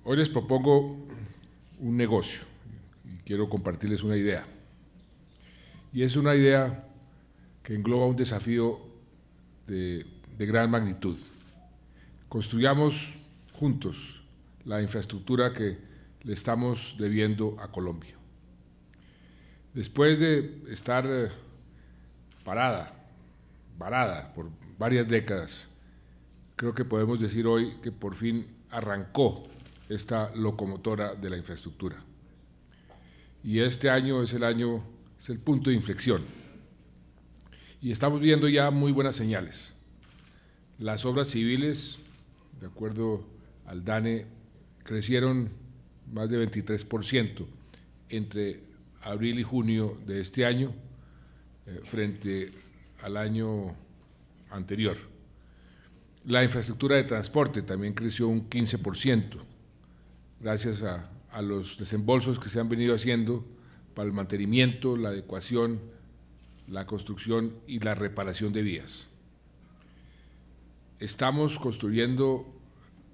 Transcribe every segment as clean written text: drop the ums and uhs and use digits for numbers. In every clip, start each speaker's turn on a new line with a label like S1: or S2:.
S1: Hoy les propongo un negocio y quiero compartirles una idea. Y es una idea que engloba un desafío de gran magnitud. Construyamos juntos la infraestructura que le estamos debiendo a Colombia. Después de estar varada por varias décadas, creo que podemos decir hoy que por fin arrancó esta locomotora de la infraestructura. Y este año es el punto de inflexión. Y estamos viendo ya muy buenas señales. Las obras civiles, de acuerdo al DANE, crecieron más de 23% entre abril y junio de este año frente al año anterior. La infraestructura de transporte también creció un 15%, gracias a los desembolsos que se han venido haciendo para el mantenimiento, la adecuación, la construcción y la reparación de vías. Estamos construyendo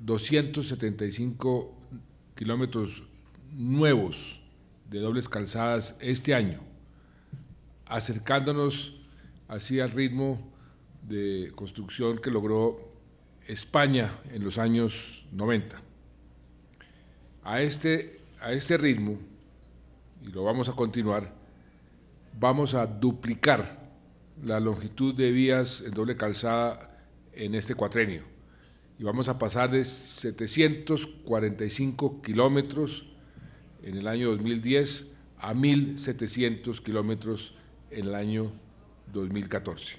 S1: 275 kilómetros nuevos de dobles calzadas este año, acercándonos así al ritmo de construcción que logró España en los años 90. A este ritmo, y lo vamos a continuar, vamos a duplicar la longitud de vías en doble calzada en este cuatrenio y vamos a pasar de 745 kilómetros en el año 2010 a 1.700 kilómetros en el año 2014.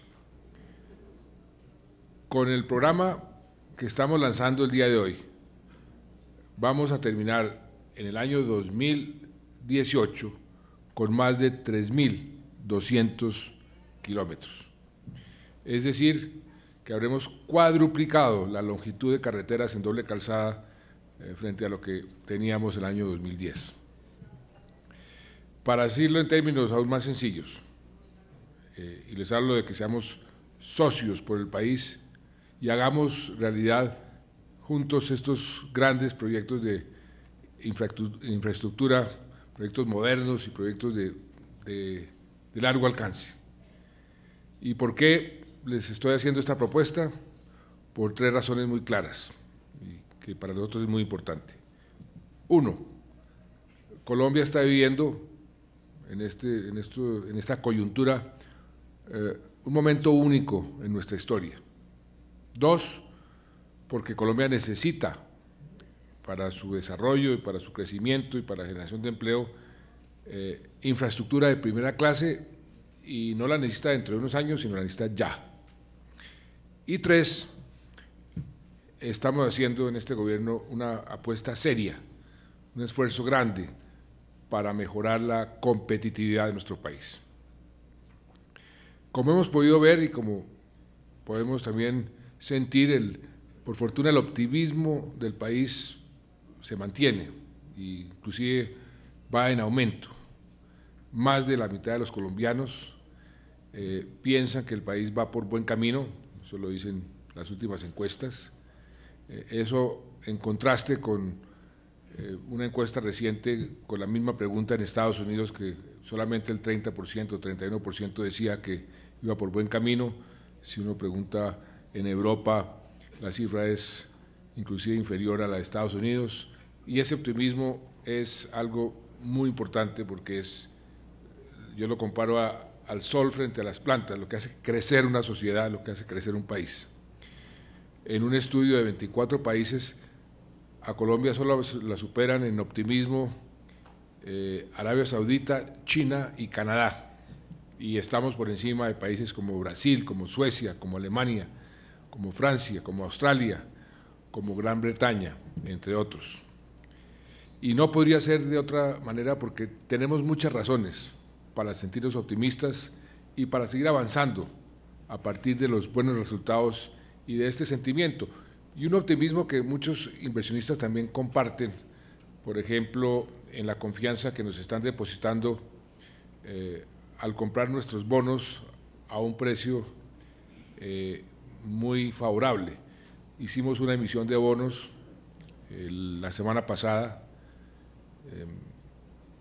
S1: Con el programa que estamos lanzando el día de hoy, vamos a terminar en el año 2018 con más de 3.200 kilómetros. Es decir, que habremos cuadruplicado la longitud de carreteras en doble calzada frente a lo que teníamos el año 2010. Para decirlo en términos aún más sencillos, y les hablo de que seamos socios por el país y hagamos realidad juntos estos grandes proyectos de infraestructura, proyectos modernos y proyectos de largo alcance. ¿Y por qué les estoy haciendo esta propuesta? Por tres razones muy claras, y que para nosotros es muy importante. Uno, Colombia está viviendo en esta coyuntura un momento único en nuestra historia. Dos, porque Colombia necesita para su desarrollo y para su crecimiento y para la generación de empleo infraestructura de primera clase y no la necesita dentro de unos años, sino la necesita ya. Y tres, estamos haciendo en este gobierno una apuesta seria, un esfuerzo grande para mejorar la competitividad de nuestro país. Como hemos podido ver y como podemos también sentir, por fortuna el optimismo del país se mantiene e inclusive va en aumento. Más de la mitad de los colombianos piensan que el país va por buen camino, eso lo dicen las últimas encuestas. Eso en contraste con una encuesta reciente con la misma pregunta en Estados Unidos, que solamente el 30%, 31% decía que iba por buen camino. Si uno pregunta en Europa, la cifra es inclusive inferior a la de Estados Unidos, y ese optimismo es algo muy importante porque yo lo comparo al sol frente a las plantas, lo que hace crecer una sociedad, lo que hace crecer un país. En un estudio de 24 países, a Colombia solo la superan en optimismo Arabia Saudita, China y Canadá, y estamos por encima de países como Brasil, como Suecia, como Alemania, como Francia, como Australia, como Gran Bretaña, entre otros. Y no podría ser de otra manera porque tenemos muchas razones para sentirnos optimistas y para seguir avanzando a partir de los buenos resultados y de este sentimiento. Y un optimismo que muchos inversionistas también comparten, por ejemplo, en la confianza que nos están depositando al comprar nuestros bonos a un precio muy favorable. Hicimos una emisión de bonos la semana pasada,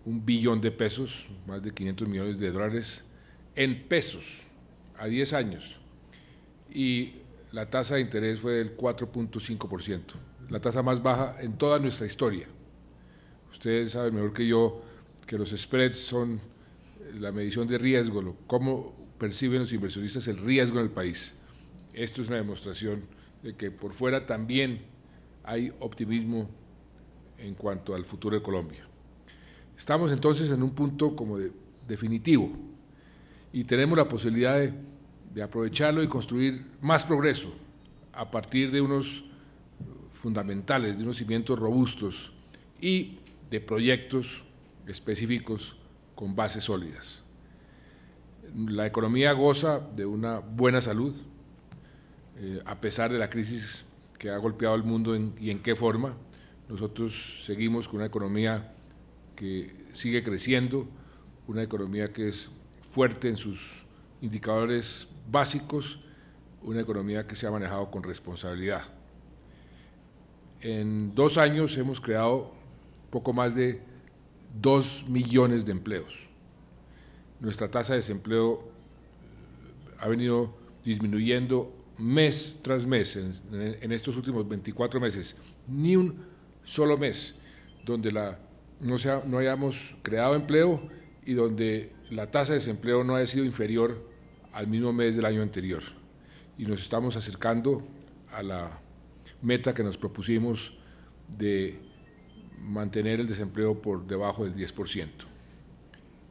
S1: 1 billón de pesos, más de 500 millones de dólares, en pesos, a 10 años, y la tasa de interés fue del 4.5%, la tasa más baja en toda nuestra historia. Ustedes saben mejor que yo que los spreads son la medición de riesgo, cómo perciben los inversionistas el riesgo en el país. Esto es una demostración de que por fuera también hay optimismo en cuanto al futuro de Colombia. Estamos entonces en un punto como definitivo y tenemos la posibilidad de aprovecharlo y construir más progreso a partir de unos fundamentales, de unos cimientos robustos y de proyectos específicos con bases sólidas. La economía goza de una buena salud, a pesar de la crisis que ha golpeado al mundo y en qué forma. Nosotros seguimos con una economía que sigue creciendo, una economía que es fuerte en sus indicadores básicos, una economía que se ha manejado con responsabilidad. En 2 años hemos creado poco más de 2 millones de empleos. Nuestra tasa de desempleo ha venido disminuyendo mes tras mes en estos últimos 24 meses. Ni un solo mes donde no hayamos creado empleo y donde la tasa de desempleo no haya sido inferior al mismo mes del año anterior. Y nos estamos acercando a la meta que nos propusimos de mantener el desempleo por debajo del 10%.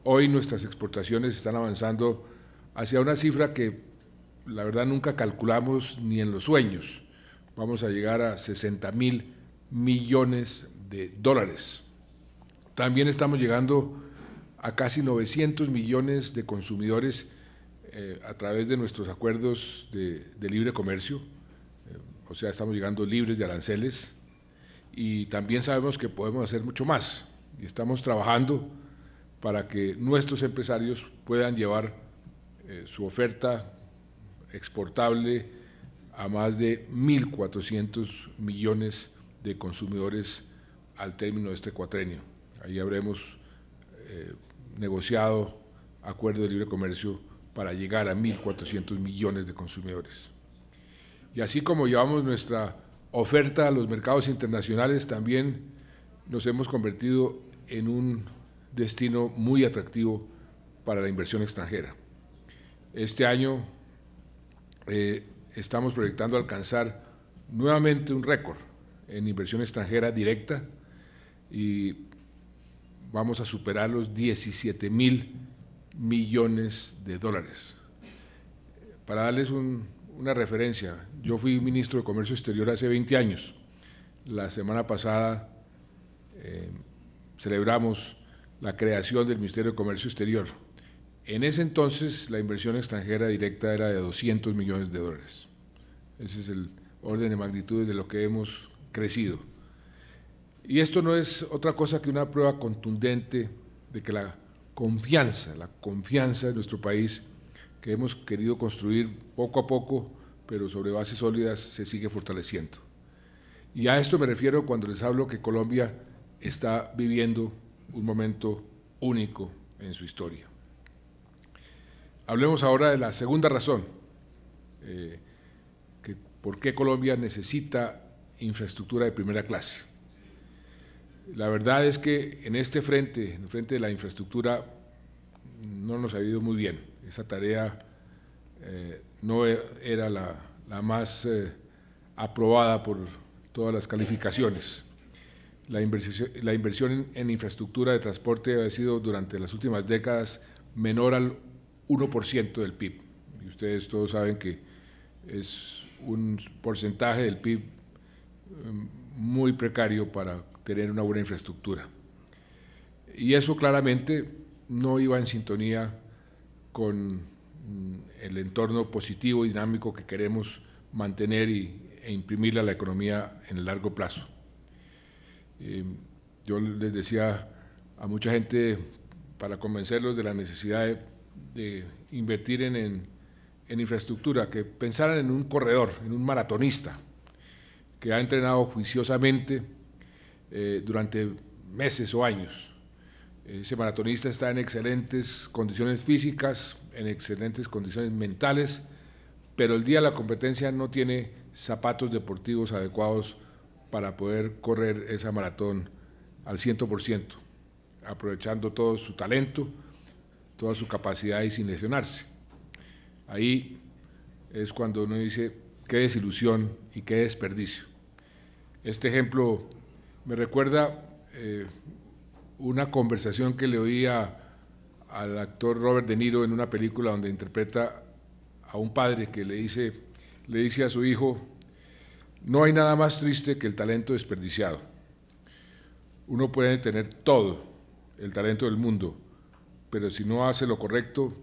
S1: Hoy nuestras exportaciones están avanzando hacia una cifra que la verdad nunca calculamos ni en los sueños. Vamos a llegar a 60.000 millones de dólares. También estamos llegando a casi 900 millones de consumidores a través de nuestros acuerdos de libre comercio, o sea, estamos llegando libres de aranceles, y también sabemos que podemos hacer mucho más, y estamos trabajando para que nuestros empresarios puedan llevar su oferta exportable a más de 1.400 millones de consumidores al término de este cuatrenio. Ahí habremos negociado acuerdos de libre comercio para llegar a 1.400 millones de consumidores. Y así como llevamos nuestra oferta a los mercados internacionales, también nos hemos convertido en un destino muy atractivo para la inversión extranjera. Este año estamos proyectando alcanzar nuevamente un récord en inversión extranjera directa y vamos a superar los 17.000 millones de dólares. Para darles una referencia, yo fui ministro de Comercio Exterior hace 20 años. La semana pasada celebramos la creación del Ministerio de Comercio Exterior. En ese entonces la inversión extranjera directa era de 200 millones de dólares. Ese es el orden de magnitud de lo que hemos crecido. Y esto no es otra cosa que una prueba contundente de que la confianza de nuestro país, que hemos querido construir poco a poco, pero sobre bases sólidas, se sigue fortaleciendo. Y a esto me refiero cuando les hablo que Colombia está viviendo un momento único en su historia. Hablemos ahora de la segunda razón, por qué Colombia necesita infraestructura de primera clase. La verdad es que en este frente, en el frente de la infraestructura, no nos ha ido muy bien. Esa tarea no era la más aprobada por todas las calificaciones. La inversión en infraestructura de transporte ha sido durante las últimas décadas menor al 1% del PIB. Y ustedes todos saben que es un porcentaje del PIB muy precario para tener una buena infraestructura. Y eso claramente no iba en sintonía con el entorno positivo y dinámico que queremos mantener e imprimirle a la economía en el largo plazo. Yo les decía a mucha gente, para convencerlos de la necesidad de invertir en en infraestructura, que pensaran en un corredor, en un maratonista, que ha entrenado juiciosamente durante meses o años. Ese maratonista está en excelentes condiciones físicas, en excelentes condiciones mentales, pero el día de la competencia no tiene zapatos deportivos adecuados para poder correr esa maratón al 100%, aprovechando todo su talento, toda su capacidad y sin lesionarse. Ahí es cuando uno dice, qué desilusión y qué desperdicio. Este ejemplo me recuerda una conversación que le oía al actor Robert De Niro en una película donde interpreta a un padre que le dice a su hijo: no hay nada más triste que el talento desperdiciado. Uno puede tener todo el talento del mundo, pero si no hace lo correcto,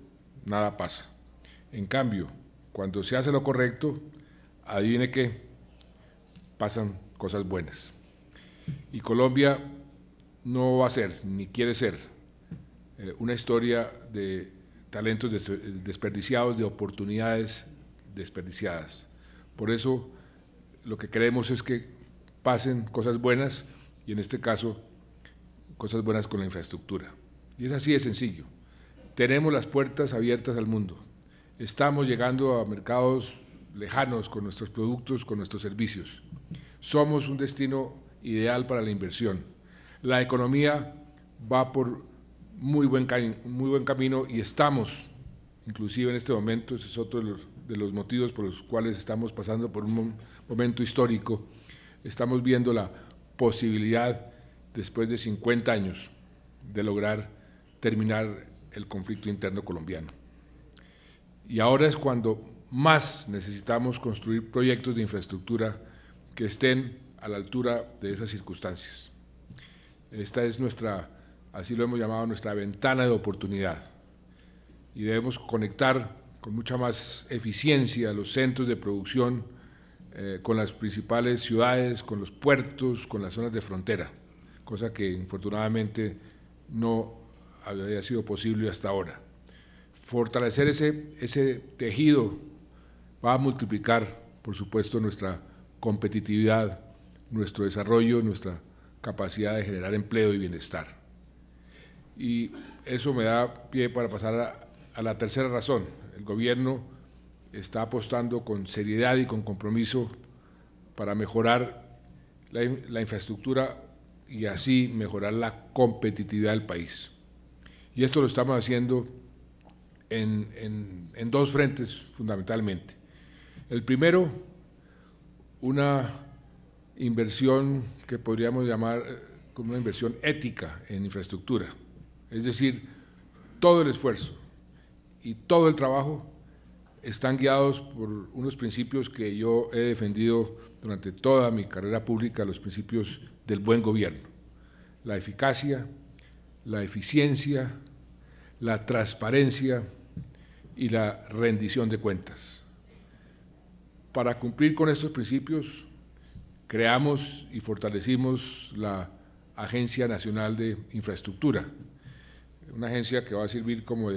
S1: nada pasa. En cambio, cuando se hace lo correcto, adivine qué, pasan cosas buenas. Y Colombia no va a ser, ni quiere ser, una historia de talentos desperdiciados, de oportunidades desperdiciadas. Por eso lo que queremos es que pasen cosas buenas, y en este caso cosas buenas con la infraestructura. Y es así de sencillo. Tenemos las puertas abiertas al mundo. Estamos llegando a mercados lejanos con nuestros productos, con nuestros servicios. Somos un destino ideal para la inversión. La economía va por muy buen camino y estamos, inclusive en este momento, ese es otro de los motivos por los cuales estamos pasando por un momento histórico, estamos viendo la posibilidad, después de 50 años, de lograr terminar el conflicto interno colombiano. Y ahora es cuando más necesitamos construir proyectos de infraestructura que estén a la altura de esas circunstancias. Esta es nuestra, así lo hemos llamado, nuestra ventana de oportunidad, y debemos conectar con mucha más eficiencia los centros de producción con las principales ciudades, con los puertos, con las zonas de frontera, cosa que infortunadamente no había sido posible hasta ahora. Fortalecer ese tejido va a multiplicar, por supuesto, nuestra competitividad, nuestro desarrollo, nuestra capacidad de generar empleo y bienestar. Y eso me da pie para pasar a la tercera razón. El gobierno está apostando con seriedad y con compromiso para mejorar la infraestructura y así mejorar la competitividad del país. Y esto lo estamos haciendo en dos frentes fundamentalmente. El primero, una inversión que podríamos llamar como una inversión ética en infraestructura, es decir, todo el esfuerzo y todo el trabajo están guiados por unos principios que yo he defendido durante toda mi carrera pública, los principios del buen gobierno: la eficacia, la eficiencia, la transparencia y la rendición de cuentas. Para cumplir con estos principios, creamos y fortalecimos la Agencia Nacional de Infraestructura, una agencia que va a servir como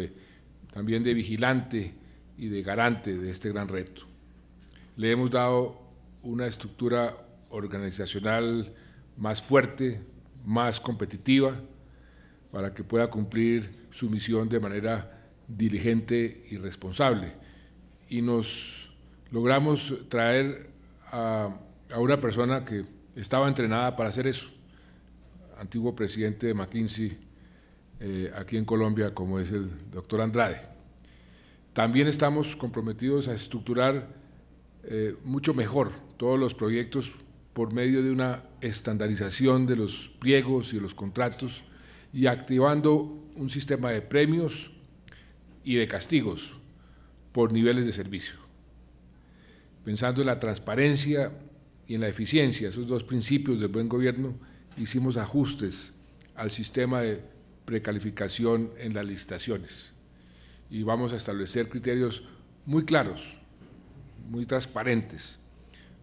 S1: también de vigilante y de garante de este gran reto. Le hemos dado una estructura organizacional más fuerte, más competitiva, para que pueda cumplir su misión de manera diligente y responsable. Y nos logramos traer a una persona que estaba entrenada para hacer eso, antiguo presidente de McKinsey aquí en Colombia, como es el doctor Andrade. También estamos comprometidos a estructurar mucho mejor todos los proyectos por medio de una estandarización de los pliegos y los contratos y activando un sistema de premios y de castigos por niveles de servicio. Pensando en la transparencia y en la eficiencia, esos dos principios del buen gobierno, hicimos ajustes al sistema de precalificación en las licitaciones y vamos a establecer criterios muy claros, muy transparentes,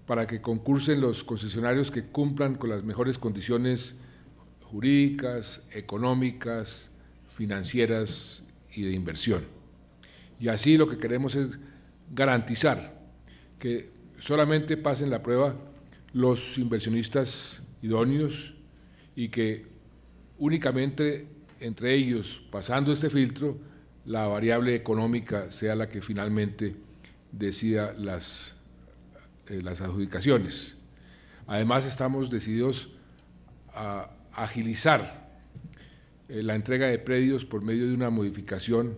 S1: para que concursen los concesionarios que cumplan con las mejores condiciones jurídicas, económicas, financieras y de inversión. Y así lo que queremos es garantizar que solamente pasen la prueba los inversionistas idóneos y que únicamente entre ellos, pasando este filtro, la variable económica sea la que finalmente decida las adjudicaciones. Además, estamos decididos a agilizar la entrega de predios por medio de una modificación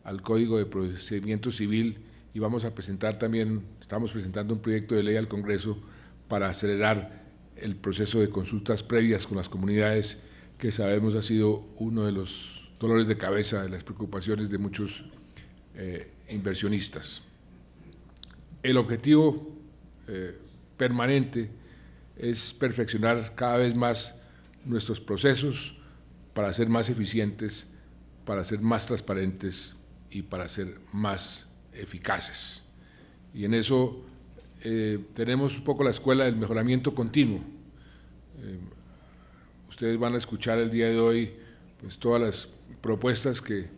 S1: al Código de Procedimiento Civil y vamos a presentar también, estamos presentando un proyecto de ley al Congreso para acelerar el proceso de consultas previas con las comunidades, que sabemos ha sido uno de los dolores de cabeza, de las preocupaciones de muchos inversionistas. El objetivo permanente es perfeccionar cada vez más nuestros procesos para ser más eficientes, para ser más transparentes y para ser más eficaces. Y en eso tenemos un poco la escuela del mejoramiento continuo. Ustedes van a escuchar el día de hoy pues, todas las propuestas que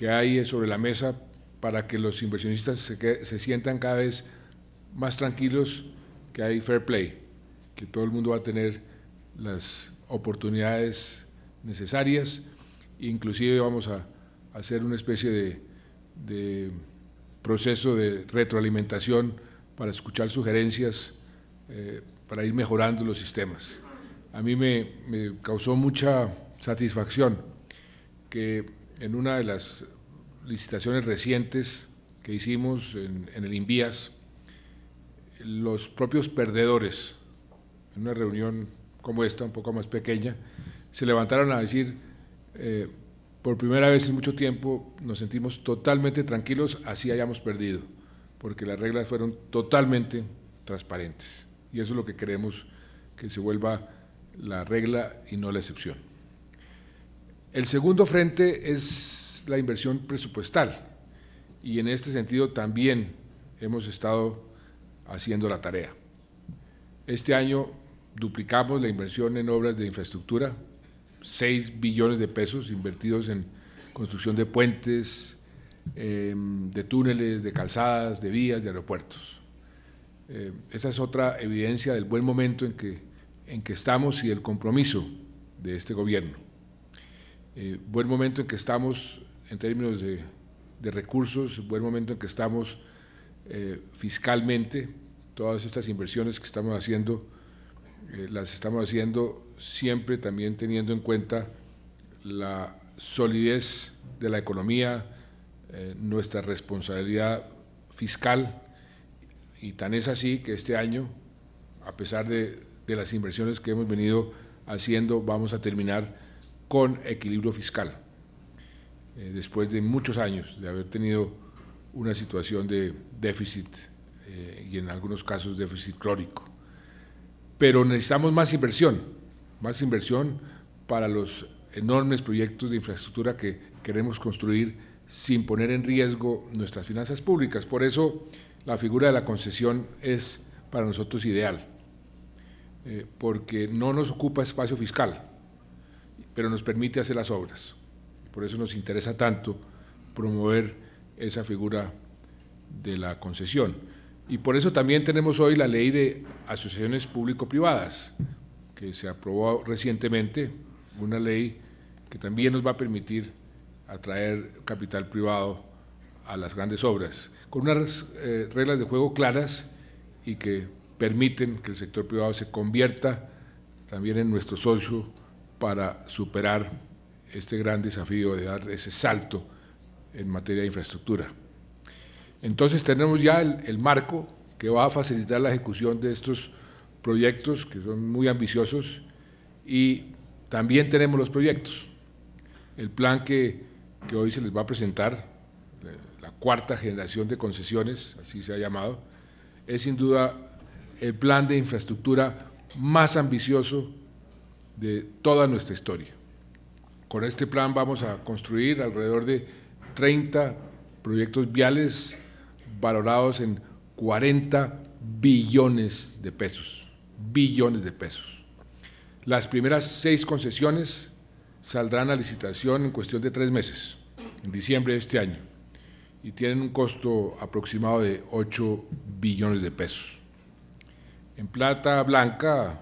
S1: hay sobre la mesa para que los inversionistas se sientan cada vez más tranquilos, que hay fair play, que todo el mundo va a tener las oportunidades necesarias, inclusive vamos a hacer una especie de proceso de retroalimentación para escuchar sugerencias para ir mejorando los sistemas. A mí me causó mucha satisfacción que en una de las licitaciones recientes que hicimos en el INVIAS, los propios perdedores, en una reunión como esta, un poco más pequeña, se levantaron a decir, por primera vez en mucho tiempo nos sentimos totalmente tranquilos, así hayamos perdido, porque las reglas fueron totalmente transparentes. Y eso es lo que queremos que se vuelva la regla y no la excepción. El segundo frente es la inversión presupuestal y en este sentido también hemos estado haciendo la tarea. Este año duplicamos la inversión en obras de infraestructura, 6 billones de pesos invertidos en construcción de puentes, de túneles, de calzadas, de vías, de aeropuertos. Esta es otra evidencia del buen momento en que estamos y el compromiso de este gobierno. Buen momento en que estamos en términos de recursos, buen momento en que estamos fiscalmente. Todas estas inversiones que estamos haciendo, las estamos haciendo siempre también teniendo en cuenta la solidez de la economía, nuestra responsabilidad fiscal, y tan es así que este año, a pesar de las inversiones que hemos venido haciendo, vamos a terminar con equilibrio fiscal, después de muchos años de haber tenido una situación de déficit y en algunos casos déficit crónico. Pero necesitamos más inversión para los enormes proyectos de infraestructura que queremos construir sin poner en riesgo nuestras finanzas públicas. Por eso la figura de la concesión es para nosotros ideal, porque no nos ocupa espacio fiscal, pero nos permite hacer las obras. Por eso nos interesa tanto promover esa figura de la concesión. Y por eso también tenemos hoy la ley de asociaciones público-privadas, que se aprobó recientemente, una ley que también nos va a permitir atraer capital privado a las grandes obras, con unas reglas de juego claras y que permiten que el sector privado se convierta también en nuestro socio para superar este gran desafío de dar ese salto en materia de infraestructura. Entonces tenemos ya el marco que va a facilitar la ejecución de estos proyectos que son muy ambiciosos y también tenemos los proyectos. El plan que hoy se les va a presentar, la cuarta generación de concesiones, así se ha llamado, es sin duda el plan de infraestructura más ambicioso de toda nuestra historia. Con este plan vamos a construir alrededor de 30 proyectos viales valorados en 40 billones de pesos, Las primeras 6 concesiones saldrán a licitación en cuestión de 3 meses, en diciembre de este año, y tienen un costo aproximado de 8 billones de pesos. En plata blanca,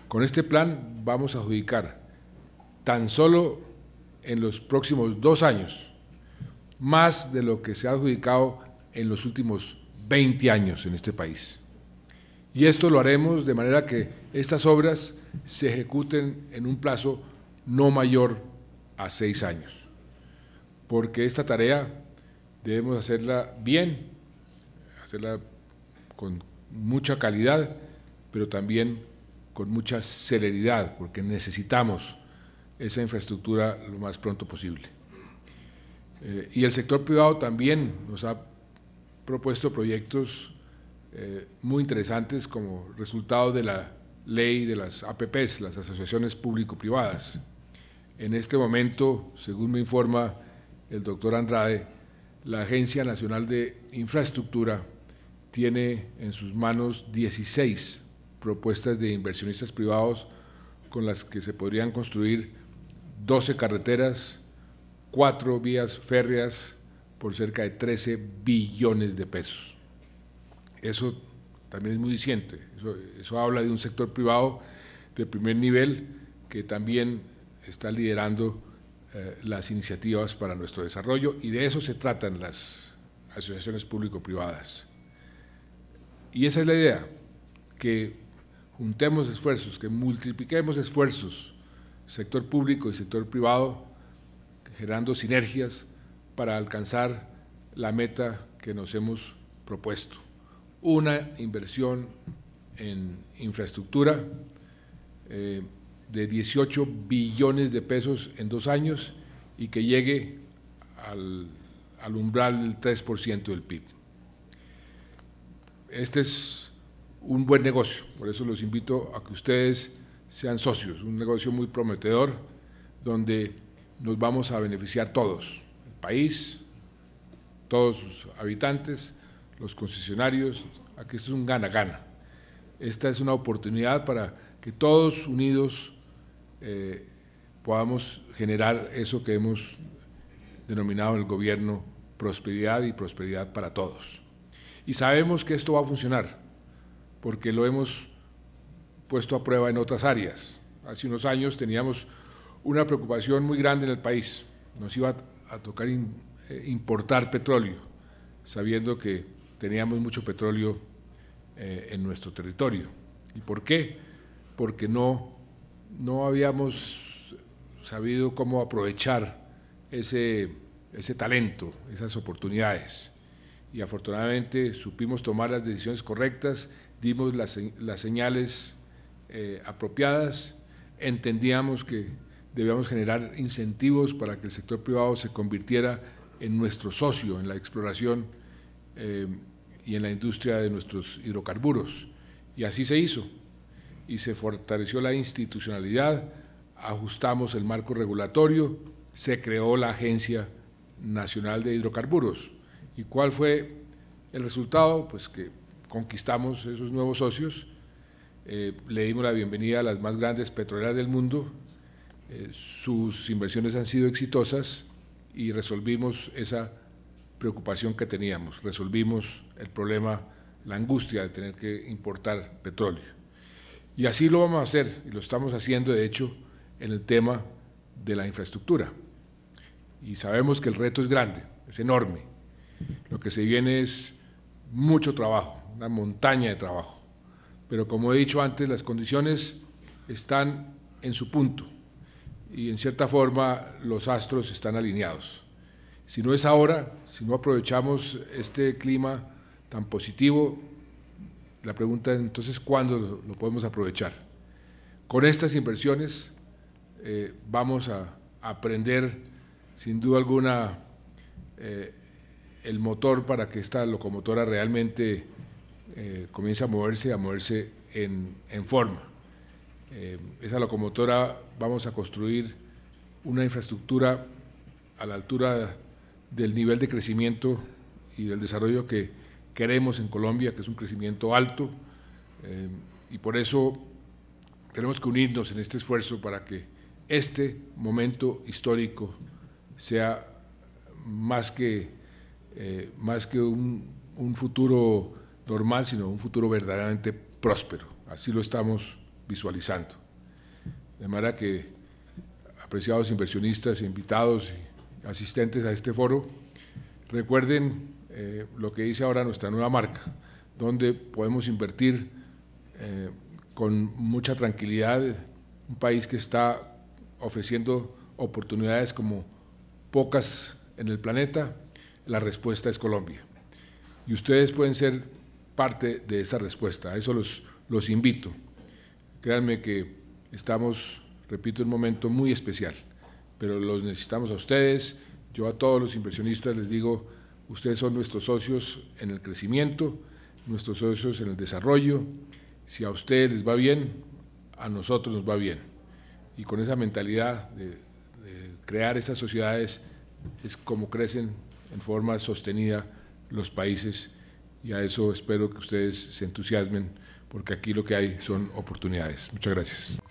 S1: con este plan vamos a adjudicar tan solo en los próximos 2 años más de lo que se ha adjudicado en los últimos 20 años en este país. Y esto lo haremos de manera que estas obras se ejecuten en un plazo no mayor a 6 años, porque esta tarea debemos hacerla bien, hacerla con mucha calidad, pero también con mucha celeridad, porque necesitamos esa infraestructura lo más pronto posible. Y el sector privado también nos ha propuesto proyectos muy interesantes como resultado de la ley de las APPs, las asociaciones público-privadas. En este momento, según me informa el doctor Andrade, la Agencia Nacional de Infraestructura tiene en sus manos 16 propuestas de inversionistas privados con las que se podrían construir 12 carreteras, 4 vías férreas por cerca de 13 billones de pesos. Eso también es muy diciente, eso habla de un sector privado de primer nivel que también está liderando las iniciativas para nuestro desarrollo, y de eso se tratan las asociaciones público-privadas. Y esa es la idea, que juntemos esfuerzos, que multipliquemos esfuerzos, sector público y sector privado, generando sinergias para alcanzar la meta que nos hemos propuesto. Una inversión en infraestructura de 18 billones de pesos en 2 años y que llegue al umbral del 3% del PIB. Este es un buen negocio, por eso los invito a que ustedes sean socios, un negocio muy prometedor donde nos vamos a beneficiar todos, el país, todos sus habitantes, los concesionarios. Aquí esto es un gana-gana. Esta es una oportunidad para que todos unidos podamos generar eso que hemos denominado en el gobierno prosperidad, y prosperidad para todos. Y sabemos que esto va a funcionar, porque lo hemos puesto a prueba en otras áreas. Hace unos años teníamos una preocupación muy grande en el país. Nos iba a tocar importar petróleo, sabiendo que teníamos mucho petróleo en nuestro territorio. ¿Y por qué? Porque no habíamos sabido cómo aprovechar ese talento, esas oportunidades. Y afortunadamente supimos tomar las decisiones correctas, dimos las señales apropiadas, entendíamos que debíamos generar incentivos para que el sector privado se convirtiera en nuestro socio en la exploración y en la industria de nuestros hidrocarburos. Y así se hizo, y se fortaleció la institucionalidad, ajustamos el marco regulatorio, se creó la Agencia Nacional de Hidrocarburos. ¿Y cuál fue el resultado? Pues que conquistamos esos nuevos socios, le dimos la bienvenida a las más grandes petroleras del mundo, sus inversiones han sido exitosas y resolvimos esa preocupación que teníamos, resolvimos el problema, la angustia de tener que importar petróleo. Y así lo vamos a hacer, y lo estamos haciendo de hecho en el tema de la infraestructura. Y sabemos que el reto es grande, es enorme. Lo que se viene es mucho trabajo, una montaña de trabajo. Pero como he dicho antes, las condiciones están en su punto y en cierta forma los astros están alineados. Si no es ahora, si no aprovechamos este clima tan positivo, la pregunta es entonces ¿cuándo lo podemos aprovechar? Con estas inversiones vamos a aprender sin duda alguna el motor para que esta locomotora realmente comience a moverse en forma. Esa locomotora vamos a construir una infraestructura a la altura del nivel de crecimiento y del desarrollo que queremos en Colombia, que es un crecimiento alto, y por eso tenemos que unirnos en este esfuerzo para que este momento histórico sea más que más que un futuro normal, sino un futuro verdaderamente próspero. Así lo estamos visualizando. De manera que, apreciados inversionistas, invitados y asistentes a este foro, recuerden lo que dice ahora nuestra nueva marca, donde podemos invertir con mucha tranquilidad, un país que está ofreciendo oportunidades como pocas en el planeta. La respuesta es Colombia. Y ustedes pueden ser parte de esa respuesta, a eso los invito. Créanme que estamos, repito, en un momento muy especial, pero los necesitamos a ustedes. Yo a todos los inversionistas les digo, ustedes son nuestros socios en el crecimiento, nuestros socios en el desarrollo. Si a ustedes les va bien, a nosotros nos va bien. Y con esa mentalidad de crear esas sociedades es como crecen en forma sostenida los países, y a eso espero que ustedes se entusiasmen, porque aquí lo que hay son oportunidades. Muchas gracias.